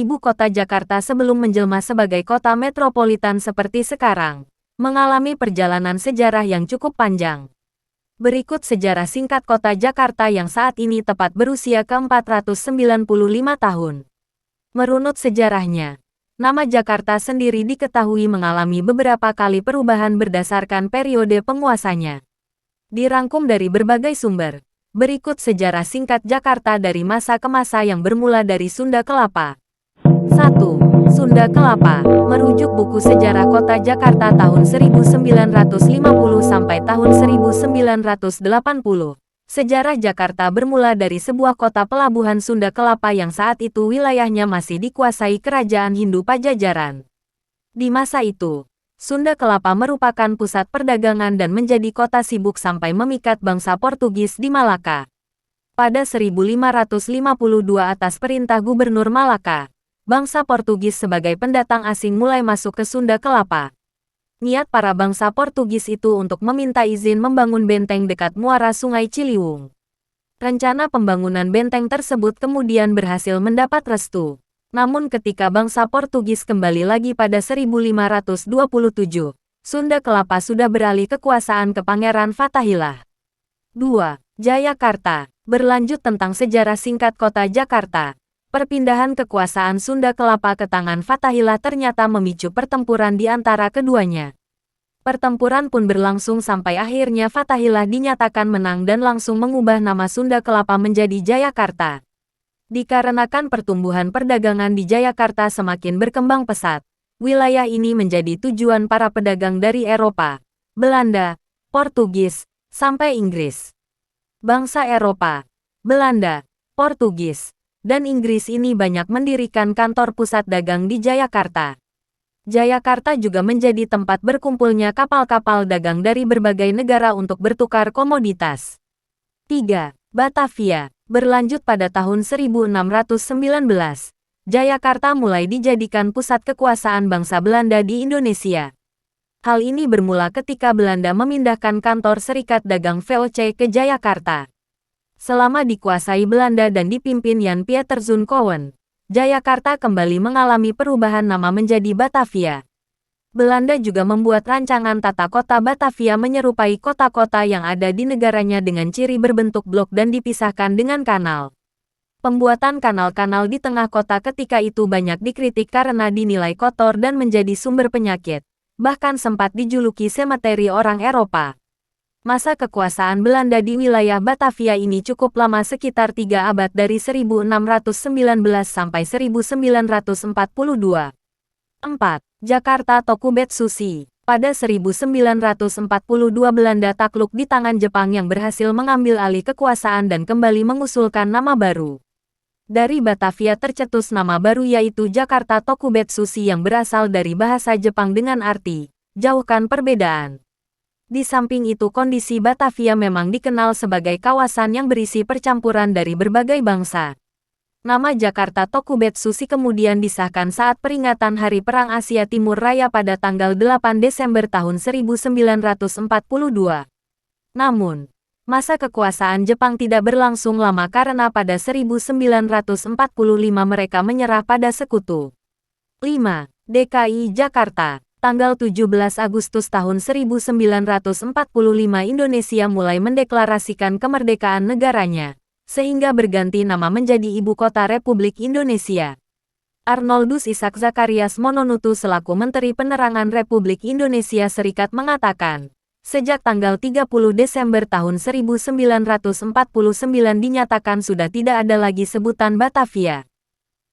ibu kota Jakarta sebelum menjelma sebagai kota metropolitan seperti sekarang, mengalami perjalanan sejarah yang cukup panjang. Berikut sejarah singkat kota Jakarta yang saat ini tepat berusia ke-495 tahun. Merunut sejarahnya, nama Jakarta sendiri diketahui mengalami beberapa kali perubahan berdasarkan periode penguasanya. Dirangkum dari berbagai sumber, berikut sejarah singkat Jakarta dari masa ke masa yang bermula dari Sunda Kelapa. 1. Sunda Kelapa, merujuk buku sejarah kota Jakarta tahun 1950 sampai tahun 1980. Sejarah Jakarta bermula dari sebuah kota pelabuhan Sunda Kelapa yang saat itu wilayahnya masih dikuasai kerajaan Hindu Pajajaran. Di masa itu, Sunda Kelapa merupakan pusat perdagangan dan menjadi kota sibuk sampai memikat bangsa Portugis di Malaka. Pada 1552 atas perintah Gubernur Malaka, bangsa Portugis sebagai pendatang asing mulai masuk ke Sunda Kelapa. Niat para bangsa Portugis itu untuk meminta izin membangun benteng dekat muara Sungai Ciliwung. Rencana pembangunan benteng tersebut kemudian berhasil mendapat restu. Namun ketika bangsa Portugis kembali lagi pada 1527, Sunda Kelapa sudah beralih kekuasaan ke Pangeran Fathaillah. 2. Jayakarta. Berlanjut tentang sejarah singkat kota Jakarta. Perpindahan kekuasaan Sunda Kelapa ke tangan Fathaillah ternyata memicu pertempuran di antara keduanya. Pertempuran pun berlangsung sampai akhirnya Fathaillah dinyatakan menang dan langsung mengubah nama Sunda Kelapa menjadi Jayakarta. Dikarenakan pertumbuhan perdagangan di Jayakarta semakin berkembang pesat, wilayah ini menjadi tujuan para pedagang dari Eropa, Belanda, Portugis, sampai Inggris. Bangsa Eropa, Belanda, Portugis, dan Inggris ini banyak mendirikan kantor pusat dagang di Jayakarta. Jayakarta juga menjadi tempat berkumpulnya kapal-kapal dagang dari berbagai negara untuk bertukar komoditas. 3. Batavia. Berlanjut pada tahun 1619, Jayakarta mulai dijadikan pusat kekuasaan bangsa Belanda di Indonesia. Hal ini bermula ketika Belanda memindahkan kantor Serikat Dagang VOC ke Jayakarta. Selama dikuasai Belanda dan dipimpin Jan Pieterszoon Cowen, Jayakarta kembali mengalami perubahan nama menjadi Batavia. Belanda juga membuat rancangan tata kota Batavia menyerupai kota-kota yang ada di negaranya dengan ciri berbentuk blok dan dipisahkan dengan kanal. Pembuatan kanal-kanal di tengah kota ketika itu banyak dikritik karena dinilai kotor dan menjadi sumber penyakit, bahkan sempat dijuluki semateri orang Eropa. Masa kekuasaan Belanda di wilayah Batavia ini cukup lama sekitar 3 abad dari 1619 sampai 1942. 4. Jakarta Tokubetsushi. Pada 1942 Belanda takluk di tangan Jepang yang berhasil mengambil alih kekuasaan dan kembali mengusulkan nama baru. Dari Batavia tercetus nama baru yaitu Jakarta Tokubetsushi yang berasal dari bahasa Jepang dengan arti, jauhkan perbedaan. Di samping itu kondisi Batavia memang dikenal sebagai kawasan yang berisi percampuran dari berbagai bangsa. Nama Jakarta Tokubetsushi kemudian disahkan saat peringatan Hari Perang Asia Timur Raya pada tanggal 8 Desember tahun 1942. Namun, masa kekuasaan Jepang tidak berlangsung lama karena pada 1945 mereka menyerah pada sekutu. 5. DKI Jakarta. Tanggal 17 Agustus tahun 1945 Indonesia mulai mendeklarasikan kemerdekaan negaranya, sehingga berganti nama menjadi Ibu Kota Republik Indonesia. Arnoldus Ishak Zacharias Mononutu selaku Menteri Penerangan Republik Indonesia Serikat mengatakan, sejak tanggal 30 Desember tahun 1949 dinyatakan sudah tidak ada lagi sebutan Batavia.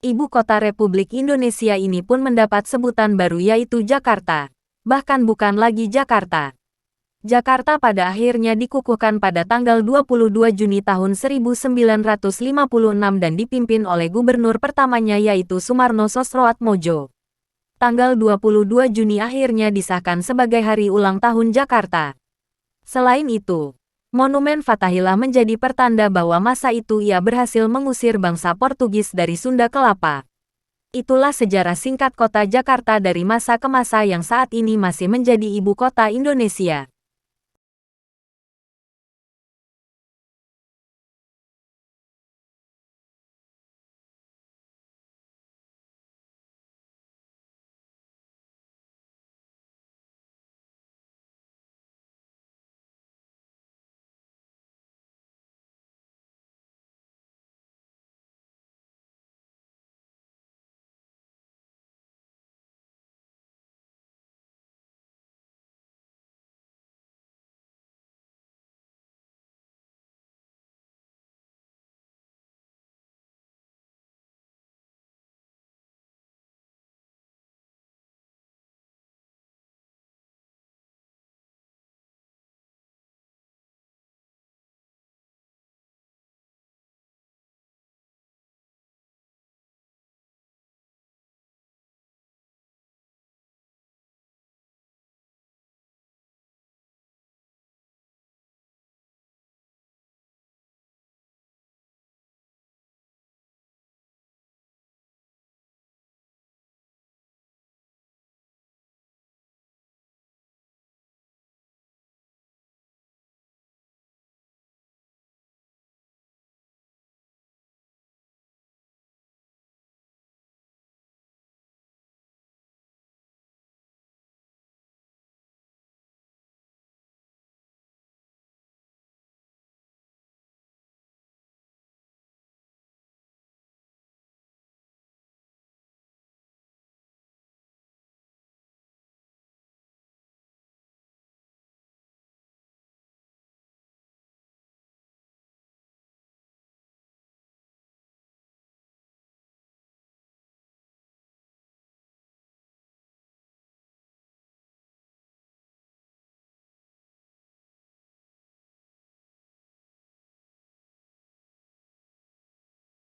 Ibu kota Republik Indonesia ini pun mendapat sebutan baru yaitu Jakarta, bahkan bukan lagi Jakarta. Jakarta pada akhirnya dikukuhkan pada tanggal 22 Juni tahun 1956 dan dipimpin oleh gubernur pertamanya yaitu Sumarno Sosroatmojo. Tanggal 22 Juni akhirnya disahkan sebagai hari ulang tahun Jakarta. Selain itu, Monumen Fathaillah menjadi pertanda bahwa masa itu ia berhasil mengusir bangsa Portugis dari Sunda Kelapa. Itulah sejarah singkat kota Jakarta dari masa ke masa yang saat ini masih menjadi ibu kota Indonesia.